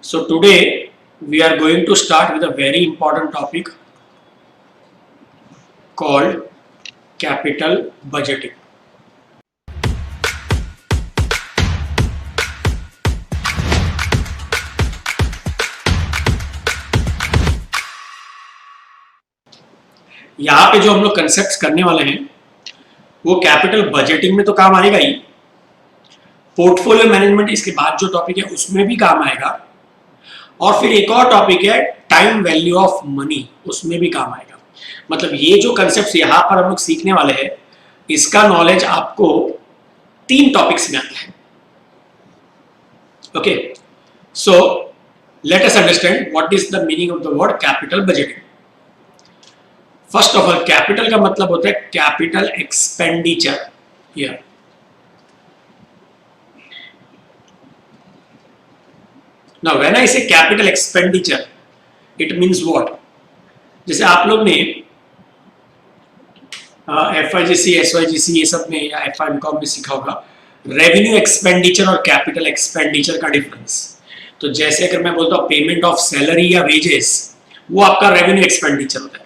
So today we are going to start with a very important topic called capital budgeting. यहाँ पे जो हम लोग कंसेप्ट करने वाले हैं वो कैपिटल बजटिंग में तो काम आएगा ही, पोर्टफोलियो मैनेजमेंट इसके बाद जो टॉपिक है उसमें भी काम आएगा, और फिर एक और टॉपिक है टाइम वैल्यू ऑफ मनी, उसमें भी काम आएगा। मतलब ये जो कंसेप्ट यहाँ पर हम लोग सीखने वाले हैं इसका नॉलेज आपको 3 टॉपिक्स में आता है। Okay, so let us understand what is the meaning of the word capital budgeting. First of all, capital का मतलब होता है capital expenditure. Here Now, when I say capital expenditure, it means what? जैसे आप लोग ने FIGC, SYGC ये सब में या FIBCom में सीखा होगा रेवेन्यू एक्सपेंडिचर और कैपिटल एक्सपेंडिचर का डिफरेंस। तो जैसे अगर मैं बोलता हूँ पेमेंट ऑफ सैलरी या वेजेस, वो आपका रेवेन्यू एक्सपेंडिचर होता है।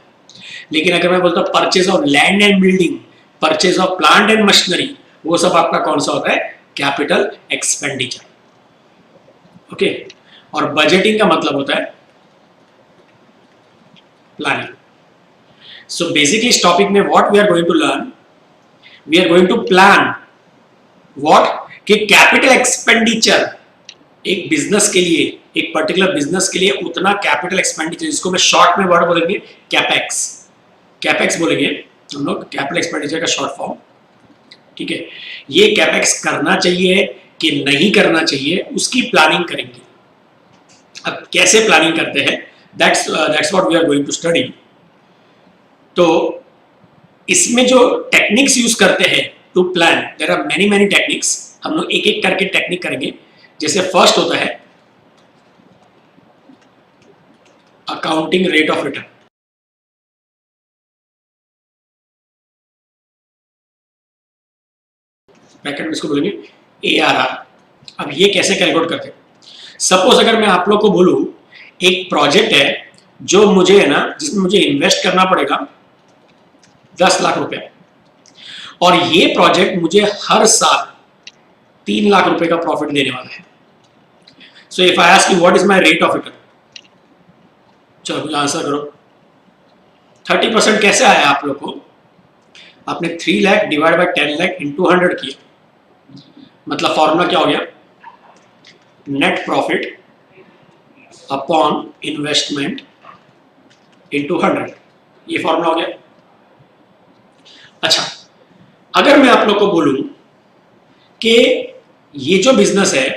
लेकिन अगर मैं बोलता हूँ purchase of land and building, purchase of plant and machinery, वो सब आपका कौन सा होता है? Capital expenditure. ओके, और बजटिंग का मतलब होता है प्लानिंग। सो बेसिकली इस टॉपिक में what we are going to learn, we are going to plan what कि कैपिटल एक्सपेंडिचर एक बिजनेस के लिए, एक पर्टिकुलर बिजनेस के लिए उतना कैपिटल एक्सपेंडिचर, जिसको मैं शॉर्ट में वर्ड बोलेंगे कैपेक्स, कैपेक्स बोलेंगे हम लोग, कैपिटल एक्सपेंडिचर का शॉर्ट फॉर्म। ठीक है, ये कैपेक्स करना चाहिए कि नहीं करना चाहिए उसकी प्लानिंग करेंगे। अब कैसे प्लानिंग करते हैं, that's what we are going to study. तो इसमें जो टेक्निक्स यूज करते हैं to plan, there are many techniques, हम लोग एक एक करके टेक्निक करेंगे। जैसे फर्स्ट होता है accounting rate of return. Bracket में इसको बोलेंगे ARR। अब ये कैसे कैलकुलेट करते हैं? सपोज अगर मैं आप लोग को बोलूं एक प्रोजेक्ट है जो मुझे है ना, जिसमें मुझे इन्वेस्ट करना पड़ेगा 10 लाख रुपए, और ये प्रोजेक्ट मुझे हर साल 3 लाख रुपए का प्रॉफिट देने वाला है। So if I ask you what is my rate of return, चलो मुझे आंसर करो। 30% कैसे आया आप लोग को? आपने 3 lakh divide by 10 lakh into 100 किया। मतलब फॉर्मूला क्या हो गया? Net profit upon investment into 100, ये फॉर्मूला हो गया। अच्छा, अगर मैं आप लोग को बोलूं कि ये जो बिजनेस है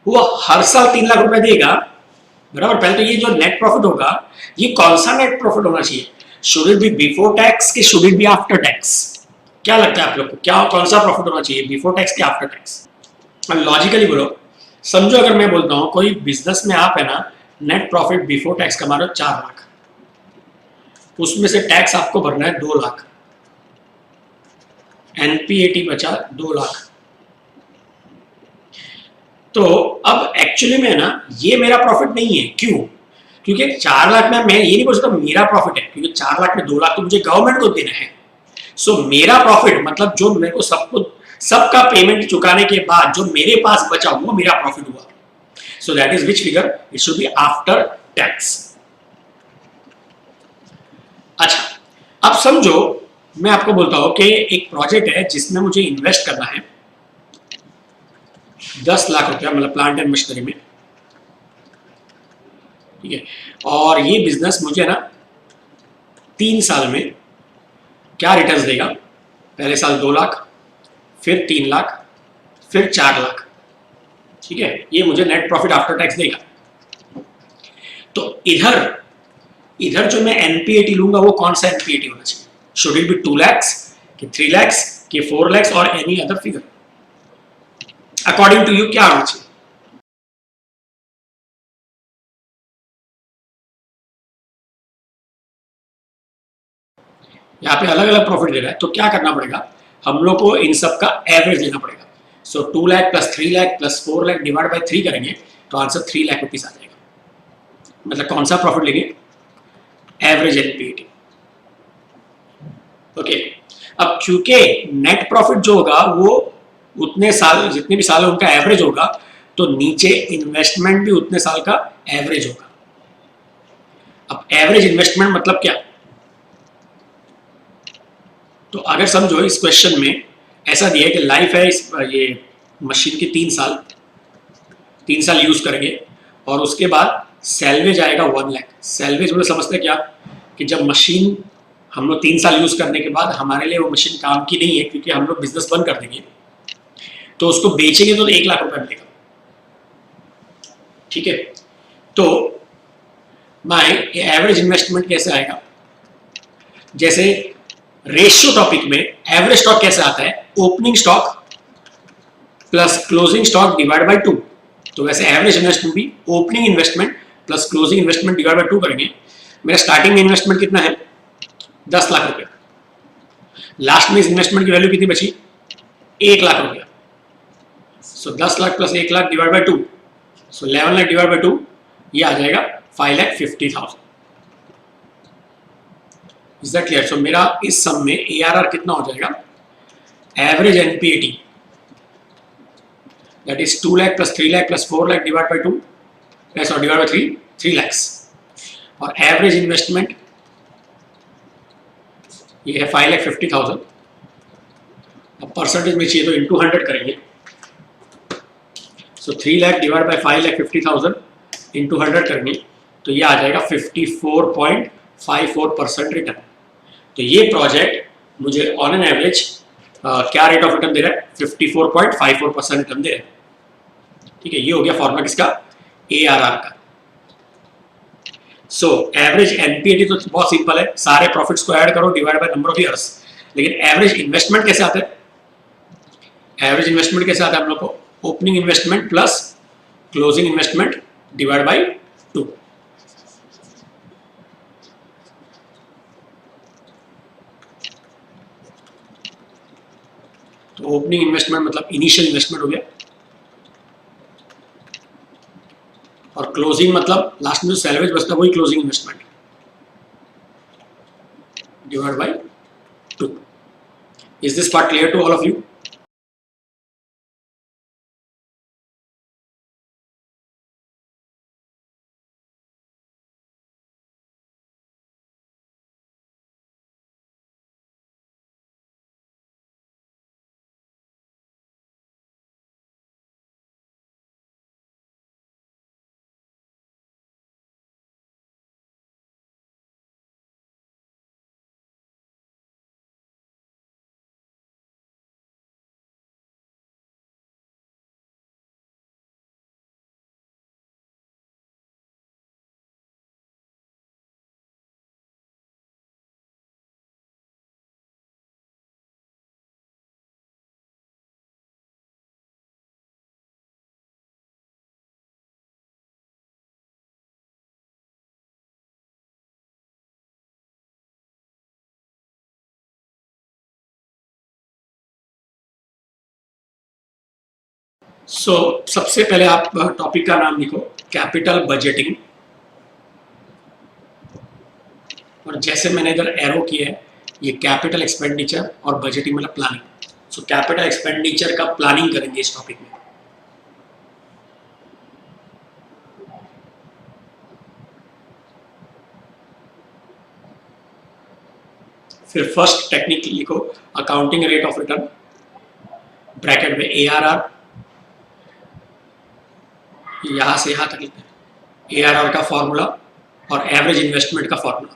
वो हर साल 3 लाख रुपए देगा, बराबर, पहले तो ये जो नेट प्रॉफिट होगा ये कौन सा नेट प्रॉफिट होना चाहिए? Should it be before tax कि should it be after tax? क्या लगता है आप लोग को, क्या कौन सा प्रॉफिट होना चाहिए, बिफोर टैक्स कि आफ्टर टैक्स? अब लॉजिकली बोलो, समझो अगर मैं बोलता हूं कोई बिजनेस में आप है ना नेट प्रॉफिट बिफोर टैक्स कमा रहे हो 4 लाख, उसमें से टैक्स आपको भरना है 2 लाख, NPAT बचा 2 लाख। तो अब एक्चुअली में ना ये मेरा प्रॉफिट नहीं है। क्यों? क्योंकि 4 लाख में मैं ये नहीं बोल सकता मेरा प्रॉफिट है, क्योंकि 4 लाख में 2 लाख तो मुझे गवर्नमेंट को देना है। सो मेरा प्रॉफिट मतलब जो मेरे को सबका पेमेंट चुकाने के बाद जो मेरे पास बचा वो मेरा प्रॉफिट हुआ। So that is which figure? It should be after tax. अच्छा, अब समझो मैं आपको बोलता हूं कि एक प्रोजेक्ट है जिसमें मुझे इन्वेस्ट करना है 10 लाख रुपया, मतलब प्लांट एंड मशीनरी में। ठीक है, और ये बिजनेस मुझे ना 3 साल में क्या रिटर्न्स देगा? पहले साल 2 लाख, फिर 3 लाख, फिर 4 लाख। ठीक है, ये मुझे नेट प्रॉफिट आफ्टर टैक्स देगा। तो इधर जो मैं NPAT लूंगा वो कौन सा NPAT होना चाहिए? शुड इट बी 2 lakhs कि 3 lakhs कि 4 lakhs और any other figure? According to you क्या होना चाहिए? यहाँ पे अलग अलग प्रॉफिट दे रहा है, तो क्या करना पड़ेगा? हम लोग को इन सब का एवरेज लेना पड़ेगा। सो 2 lakh plus 3 lakh plus 4 lakh divide by 3 करेंगे तो आंसर 3 लाख रुपीज आ जाएगा। मतलब कौन सा प्रॉफिट लेंगे? Average NPAT. ओके, अब क्योंकि नेट प्रॉफिट जो होगा वो उतने साल, जितने भी साल उनका एवरेज होगा, तो नीचे इन्वेस्टमेंट भी उतने साल का एवरेज होगा। अब एवरेज इन्वेस्टमेंट मतलब क्या? तो अगर समझो इस क्वेश्चन में ऐसा दिया है कि लाइफ है इस ये मशीन की 3 साल यूज करेंगे और उसके बाद सैलवेज आएगा 1 लाख। सैलवेज में समझते क्या कि जब मशीन हम लोग 3 साल यूज करने के बाद हमारे लिए वो मशीन काम की नहीं है, क्योंकि हम लोग बिजनेस बंद कर देंगे, तो उसको बेचेंगे तो 1 लाख रुपए मिलेगा। ठीक है, तो माय एवरेज इन्वेस्टमेंट कैसे आएगा? जैसे रेशियो टॉपिक में एवरेज स्टॉक कैसे आता है? Opening stock plus closing stock divide by 2। तो वैसे एवरेज इन्वेस्टमेंट भी opening investment plus closing investment divide by 2 करेंगे। मेरा स्टार्टिंग में इन्वेस्टमेंट कितना है? 10 लाख रुपए। लास्ट में इस इन्वेस्टमेंट की वैल्यू कितनी बची? 1 लाख रुपया। सो 10 lakh plus 1 lakh divide by 2, so 11 lakh divide by 2, ये आ जाएगा 5,50,000। Is that clear? सो मेरा इस सम में ARR कितना हो जाएगा? Average NPAT that is 2 lakh plus 3 lakh plus 4 lakh divide by 2, sorry divide by 3 lakhs। और एवरेज इन्वेस्टमेंट ये है 5,50,000। अब परसेंटेज में चाहिए तो इंटू 100 करेंगे। सो 3 लाख डिवाइड बाय 5,50,000 इंटू 100 करेंगे तो ये आ जाएगा 54.54% रिटर्न। तो ये प्रोजेक्ट मुझे ऑन एन एवरेज क्या रेट ऑफ रिटर्न दे रहा है? 54.54% रिटर्न दे रहा है। ठीक है, ये हो गया फॉर्मूला किसका? ARR का। सो एवरेज एनपीएटी तो बहुत सिंपल है, सारे प्रॉफिट्स को ऐड करो divide by number of years. लेकिन एवरेज इन्वेस्टमेंट कैसे आता है? एवरेज इन्वेस्टमेंट कैसे आता है हम लोग को? Opening investment plus closing investment divide by 2। तो ओपनिंग इन्वेस्टमेंट मतलब इनिशियल इन्वेस्टमेंट हो गया, और क्लोजिंग मतलब लास्ट में जो सैलवेज बचता है वही closing investment divide by 2। Is this part clear to all of you? So सबसे पहले आप टॉपिक का नाम लिखो, कैपिटल बजटिंग। और जैसे मैंने इधर एरो किया है, ये कैपिटल एक्सपेंडिचर और बजटिंग मतलब प्लानिंग। सो कैपिटल एक्सपेंडिचर का प्लानिंग करेंगे इस टॉपिक में। फिर फर्स्ट टेक्निक लिखो, accounting rate of return, bracket में ARR, यहां से यहां तक लिखना है ARR का फॉर्मूला और एवरेज इन्वेस्टमेंट का फॉर्मूला।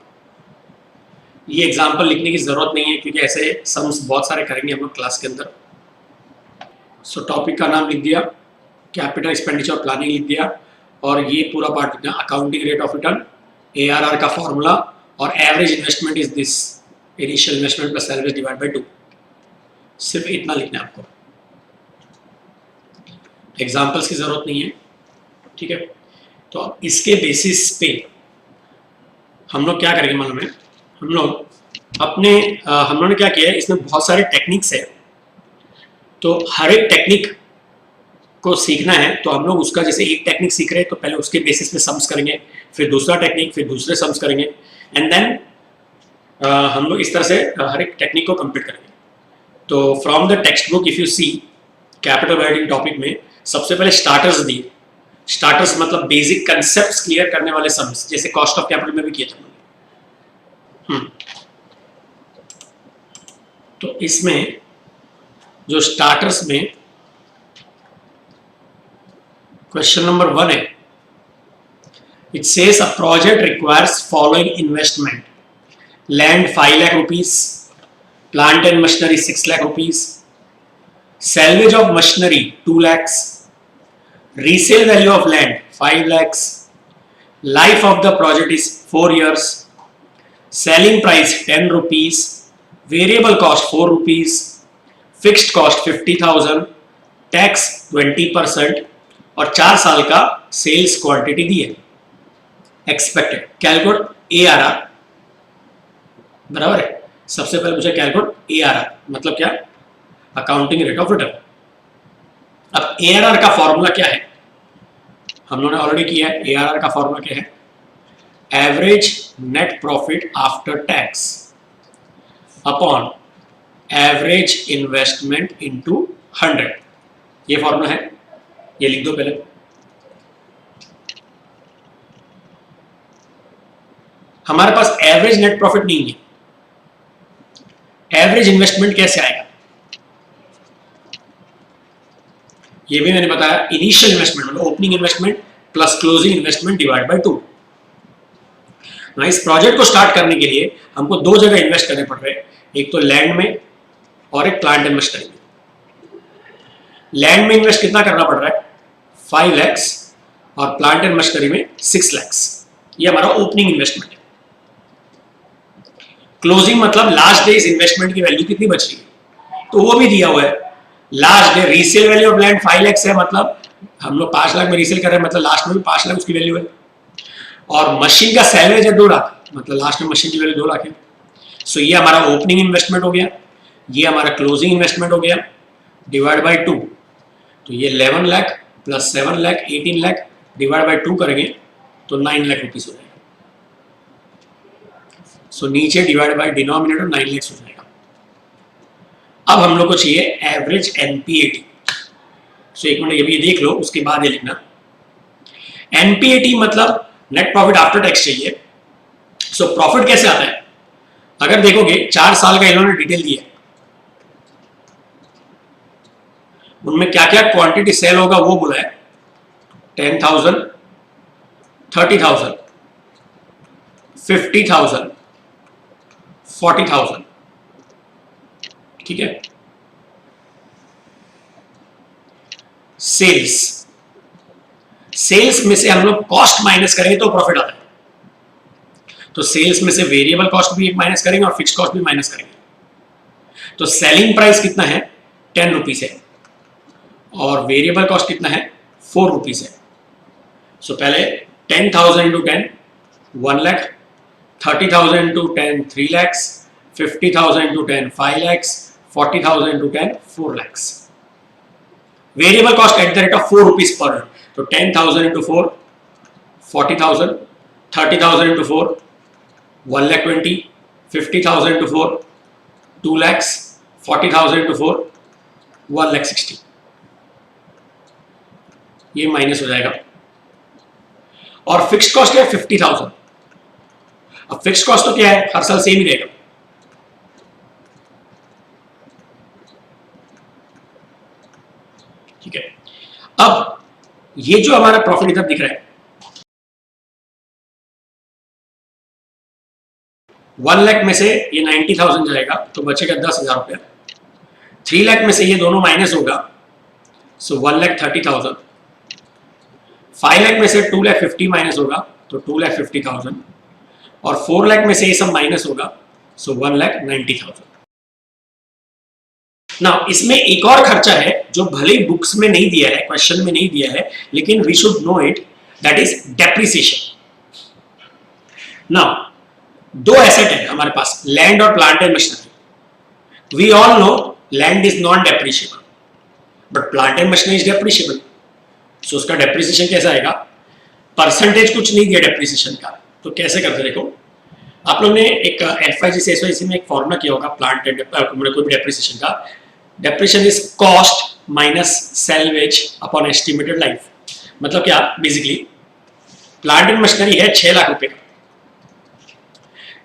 ये एग्जांपल लिखने की जरूरत नहीं है क्योंकि ऐसे सम्स बहुत सारे करेंगे हम लोग क्लास के अंदर। सो टॉपिक का नाम लिख दिया, कैपिटल एक्सपेंडिचर प्लानिंग लिख दिया, और ये पूरा पार्ट लिखना accounting rate of return, ARR का फॉर्मूला, और average investment is this initial investment plus salary divide by 2। सिर्फ इतना लिखना है आपको, एग्जाम्पल्स की जरूरत नहीं है। ठीक है, तो इसके बेसिस पे हम लोग क्या करेंगे मालूम है? हम लोग हम लोगों ने क्या किया है, इसमें बहुत सारे टेक्निक्स है, तो हर एक टेक्निक को सीखना है तो हम लोग उसका जैसे एक टेक्निक सीख रहे हैं तो पहले उसके बेसिस पे सम्स करेंगे, फिर दूसरा टेक्निक, फिर दूसरे सम्स करेंगे, एंड देन हम लोग इस तरह से हर एक टेक्निक को कंप्लीट करेंगे। तो from the text book if you see capital writing topic में सबसे पहले स्टार्टर्स दिए। स्टार्टर्स मतलब बेसिक कंसेप्ट्स क्लियर करने वाले सम्स, जैसे कॉस्ट ऑफ कैपिटल में भी किया था। तो इसमें जो स्टार्टर्स में क्वेश्चन नंबर 1 है, it says a project requires following investment: land 5 lakh rupees, plant and machinery 6 lakh rupees, salvage of machinery 2 lakhs, resale value of land 5 lakhs, life of the project is 4 years, selling price 10 rupees, variable cost 4 rupees, fixed cost 50,000, tax 20% और 4 साल का sales quantity दी है। Expected calculate ARR बराबर है। सबसे पहले मुझे calculate ARR मतलब क्या? Accounting rate of return. अब ARR का फॉर्मूला क्या है? हम लोगों ने ऑलरेडी किया है। ARR का फॉर्मूला क्या है? Average net profit after tax upon average investment into 100। ये फॉर्मूला है, ये लिख दो पहले। हमारे पास एवरेज नेट प्रॉफिट नहीं है, एवरेज इन्वेस्टमेंट कैसे आएगा? ये भी मैंने बताया, इनिशियल इन्वेस्टमेंट मतलब opening investment plus closing investment divide by 2। इस प्रोजेक्ट को स्टार्ट करने के लिए हमको 2 जगह इन्वेस्ट करने पड़ रहे हैं, एक तो लैंड में और एक प्लांट एंड मशीनरी में। लैंड में इन्वेस्ट कितना करना पड़ रहा है? 5 lakhs और प्लांट एंड मशीनरी में 6 lakhs। ये हमारा ओपनिंग इन्वेस्टमेंट है। क्लोजिंग मतलब लास्ट डे इस इन्वेस्टमेंट की वैल्यू कितनी बच रही है, तो वो भी दिया हुआ है। Last day resale value of land 5 lakhs है, मतलब हम लोग 5 लाख में रीसेल कर रहे हैं, मतलब लास्ट में भी 5 लाख उसकी वैल्यू है। और मशीन का सैलवेज है 2 लाख, मतलब लास्ट में मशीन की वैल्यू 2 लाख है। सो ये हमारा ओपनिंग इन्वेस्टमेंट हो गया, ये हमारा क्लोजिंग इन्वेस्टमेंट हो गया, डिवाइड बाय 2। तो ये 11 lakh plus 7 lakh 18 lakh divide by 2 करेंगे तो 9 लाख रुपीज हो जाएगा। सो नीचे डिवाइड बाय डिनोमिनेटर 9 lakhs हो जाएगा। अब हम लोग को चाहिए एवरेज NPAT। सो एक मिनट ये भी देख लो, उसके बाद ये लिखना। NPAT मतलब नेट प्रॉफिट आफ्टर टैक्स चाहिए। सो प्रॉफिट कैसे आता है? अगर देखोगे 4 साल का इन्होंने डिटेल दिया, उनमें क्या क्या क्वांटिटी सेल होगा वो बोला है। 10,000, 30,000, 50,000, 40,000। ठीक है। सेल्स, सेल्स में से हम लोग कॉस्ट माइनस करेंगे तो प्रॉफिट आता है। तो सेल्स में से वेरिएबल कॉस्ट भी माइनस करेंगे और फिक्स कॉस्ट भी माइनस करेंगे। तो सेलिंग प्राइस कितना है? 10 रुपीज है और वेरिएबल कॉस्ट कितना है? 4 रुपीज है। सो पहले 10,000 into 10 1 lakh, 30,000 into 10 3 lakhs, 50,000 into 10 5 lakhs, 40,000 into 10 4 lakhs। Variable cost at the rate of 4 rupees per. तो 10,000 into 4 40,000, 30,000 into 4 1,20,000, 50,000 into 4 2 lakhs, 40,000 into 4 1,60,000। ये माइनस हो जाएगा। और फिक्स्ड कॉस्ट क्या है? 50,000। अब फिक्स्ड कॉस्ट तो क्या है? हर साल सेम ही रहेगा। ठीक है। अब ये जो हमारा प्रॉफिट इधर दिख रहा है 1 लाख में से ये 90,000 जाएगा तो बचेगा 10,000 रुपया। 3 लाख में से ये दोनों माइनस होगा, सो 1,30,000। 5 लाख में से 2,50,000 माइनस होगा तो 2,50,000 और 4 लाख में से ये सब माइनस होगा, सो 1,90,000। ना इसमें एक और खर्चा है जो भले ही बुक्स में नहीं दिया है, क्वेश्चन में नहीं दिया है, लेकिन we should know it, that is depreciation. ना 2 एसेट है हमारे पास, लैंड और plant and machinery. We all know land is non depreciable but plant and machinery is depreciable. So उसका डेप्रिसिएशन कैसा आएगा, परसेंटेज कुछ नहीं दिया डेप्रिसिएशन का, तो कैसे करते देखो, आप लोग ने एक एफआईजी एसवाईसी में एक फॉर्मूला किया होगा प्लांट एंड कोई भी डेप्रिसिएशन का, depreciation is cost minus salvage upon estimated life. मतलब क्या, बेसिकली प्लांट एंड मशीनरी है 6 लाख रुपए का,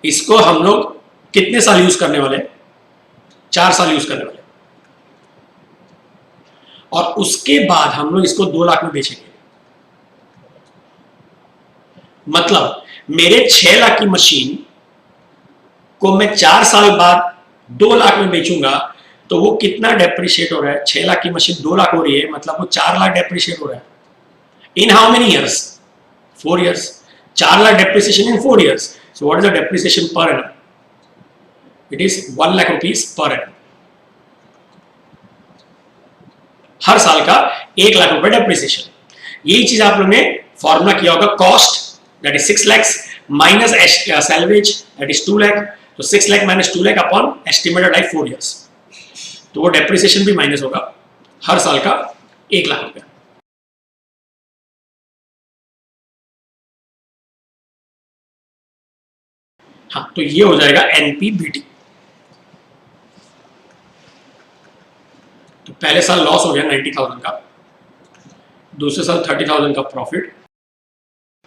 इसको हम लोग कितने साल यूज करने वाले, 4 साल यूज करने वाले, और उसके बाद हम लोग इसको 2 लाख में बेचेंगे। मतलब मेरे 6 लाख की मशीन को मैं 4 साल बाद 2 लाख में बेचूंगा, तो वो कितना डेप्रिशिएट हो रहा है, 6 लाख की मशीन 2 लाख हो रही है, मतलब वो 4 लाख डेप्रिशिएट हो रहा है। In how many years, 4 years, 4 lakh depreciation in 4 years. So what is the depreciation per annum, it is 1 lakh rupees per annum. हर साल का 1 लाख रुपए डेप्रिसिएशन। यही चीज आप लोगों ने फॉर्मूला किया होगा, cost that is 6 lakhs minus salvage that is 2 lakh, तो 6 lakh minus 2 lakh upon estimated life 4 years, तो वो डेप्रिसिएशन भी माइनस होगा हर साल का 1 लाख रुपया। हाँ, तो ये हो जाएगा एनपीबीटी। तो पहले साल लॉस हो गया 90,000 का, दूसरे साल 30,000 का प्रॉफिट,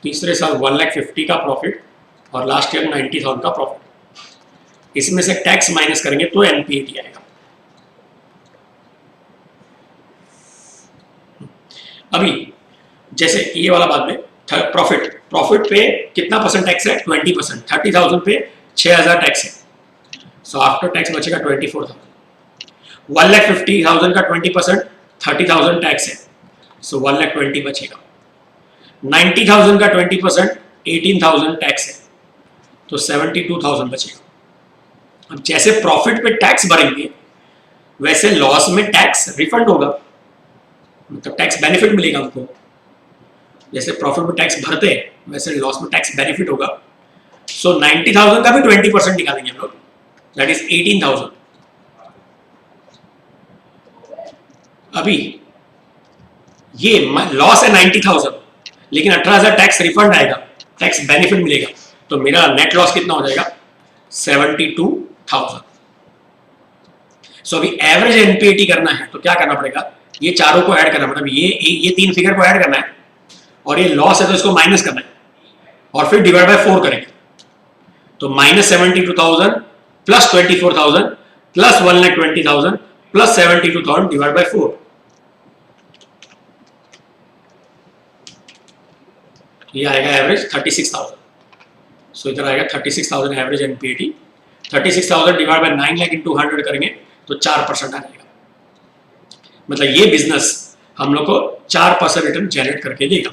तीसरे साल 1,50,000 का प्रॉफिट, और लास्ट ईयर 90,000 का प्रॉफिट। इसमें से टैक्स माइनस करेंगे तो एनपीएटी आएगा। अभी जैसे ये वाला बात में प्रॉफिट पे कितना परसेंट टैक्स है, 20%, 30,000 पे 6,000 टैक्स है, सो आफ्टर टैक्स बचेगा 24,000। 1,50,000 का 20%, 30,000 टैक्स है, सो 1,20,000 बचेगा। 90,000 का 20%, 18,000 टैक्स है, तो 72,000 बचेगा। अब जैसे प्रॉफिट पे टैक्स भरेंगे वैसे लॉस में टैक्स रिफंड होगा, मतलब टैक्स बेनिफिट मिलेगा हमको। जैसे प्रॉफिट में टैक्स भरते हैं वैसे लॉस में टैक्स बेनिफिट होगा। सो 90,000 का भी 20% निकालेंगे हम लोग, दैट इज 18,000। अभी ये लॉस है 90,000, लेकिन 18,000 टैक्स रिफंड आएगा, टैक्स बेनिफिट मिलेगा, तो मेरा नेट लॉस कितना हो जाएगा, 72,000। सो अभी एवरेज एनपीएटी करना है तो क्या करना पड़ेगा, ये चारों को ऐड करना, मतलब ये 3 फिगर को ऐड करना है, और ये लॉस है तो इसको माइनस करना है, और फिर डिवाइड बाय 4 करेंगे, तो -72,000 plus 24,000 plus 1,20,000 plus 72,000 divide by 4, ये आएगा एवरेज 36,000। सो इधर आएगा 36,000 average NPAT. 36,000 divide by 9 lakh into 100 करेंगे तो 4% आ जाएगा। मतलब ये बिजनेस हम लोग को 4% रिटर्न जनरेट करके देगा।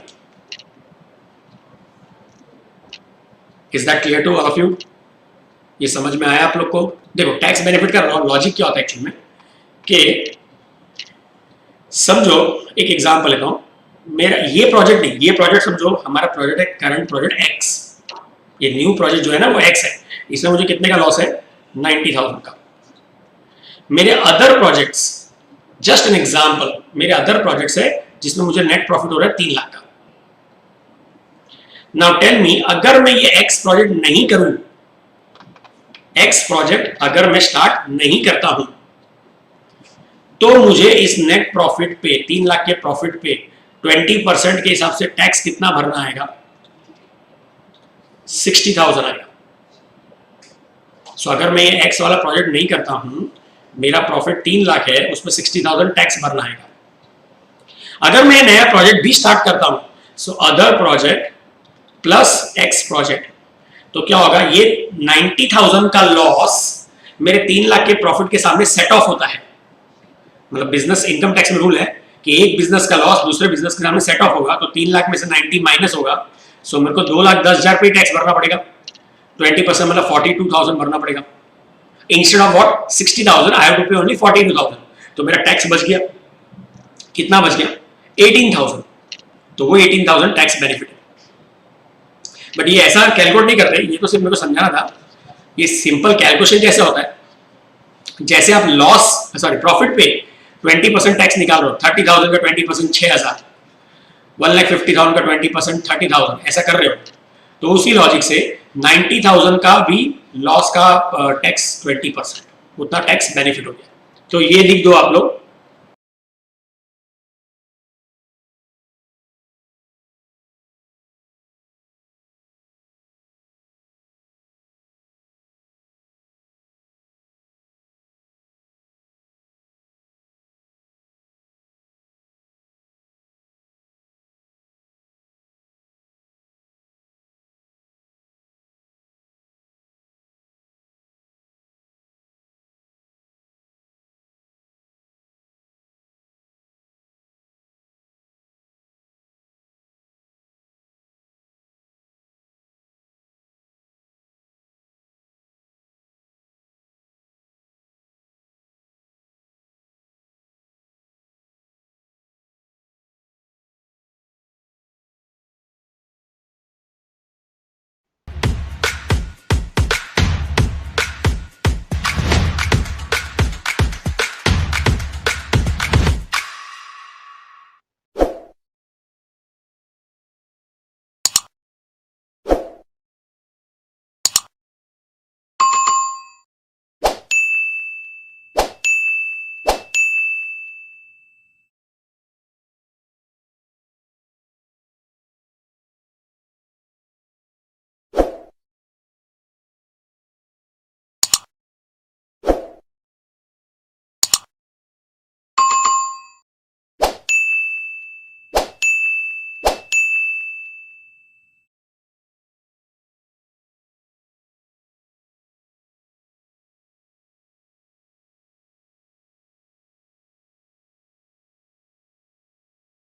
Is that clear to all of you? ये समझ में आया आप लोग को? देखो टैक्स बेनिफिट का लॉजिक क्या होता है एक्चुअली में, कि समझो एक एग्जांपल लेता हूं, मेरा ये प्रोजेक्ट नहीं, ये प्रोजेक्ट समझो हमारा प्रोजेक्ट है करंट प्रोजेक्ट एक्स, ये न्यू प्रोजेक्ट जो है ना वो एक्स है, इसमें मुझे कितने का लॉस है, 90,000 का। मेरे other projects, just an example, मेरे अदर प्रोजेक्ट्स है जिसमें मुझे नेट प्रॉफिट हो रहा है 3 लाख का। नाउ टेल मी, अगर मैं ये एक्स प्रोजेक्ट नहीं करूं, एक्स प्रोजेक्ट अगर मैं स्टार्ट नहीं करता हूं, तो मुझे इस नेट प्रॉफिट पे 3 लाख के प्रॉफिट पे 20% के हिसाब से टैक्स कितना भरना आएगा, 60,000 आएगा। सो अगर मैं ये एक्स वाला प्रोजेक्ट नहीं करता हूं, मेरा प्रॉफिट 3 लाख है, उसमें 60,000 टैक्स भरना आएगा। अगर मैं नया प्रोजेक्ट भी स्टार्ट करता हूं, so other project plus x project, तो क्या होगा, ये 90,000 का लॉस मेरे 3 लाख के प्रॉफिट के सामने सेट ऑफ होता है। मतलब बिजनेस इनकम टैक्स में रूल है कि एक बिजनेस का लॉस दूसरे बिजनेस के सामने सेट ऑफ होगा, तो 3 लाख में से 90 माइनस होगा, सो मेरे को 2,10,000 पे टैक्स भरना पड़ेगा, 20% मतलब 42,000 भरना पड़ेगा। Instead of what 60,000 I have to pay only 42,000, तो मेरा टैक्स बच गया, कितना बच गया, 18,000, तो वो 18,000 टैक्स बेनिफिट है। बट ये ऐसा कैलकुलेट नहीं करते, ये तो सिर्फ मेरे को समझाना था। ये सिंपल कैलकुलेशन कैसे होता है, जैसे आप लॉस सॉरी प्रॉफिट पे 20% टैक्स निकाल रहे हो, 30,000 का 20% 6,000, 1,50,000 का 20%, 30,000 ऐसा कर रहे हो, तो उसी लॉजिक से 90,000 का भी लॉस का टैक्स 20%, उतना टैक्स बेनिफिट हो गया। तो ये लिख दो आप लोग,